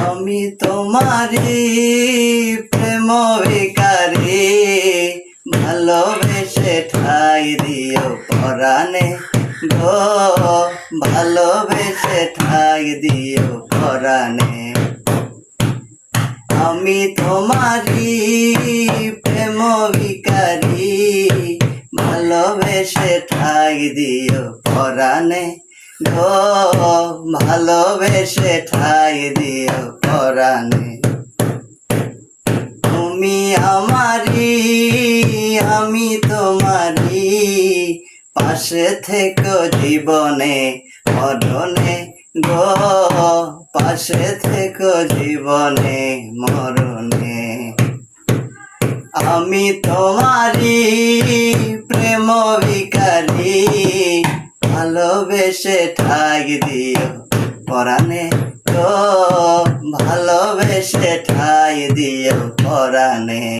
আমি তোমারি প্রেম ভিখারি, ভালোবেসে ঠাই দিও পরাণে গো, ভালোবেসে ঠাই দিও পরাণে। আমি তোমারি প্রেম ভিখারি, ভালোবেসে ঠাই দিও পরাণে গো, ভালোবেসে ঠাই দিও পরাণে। তুমি আমারি আমি তোমারি, পাশে থেকো জীবনে মরণে গো, পাশে থেকো জীবনে মরণে। আমি তোমারি প্রেম ভিখারি, ভালোবেসে ঠাই দিও পরাণে গো, ভালোবেসে ঠাই দিও পরাণে।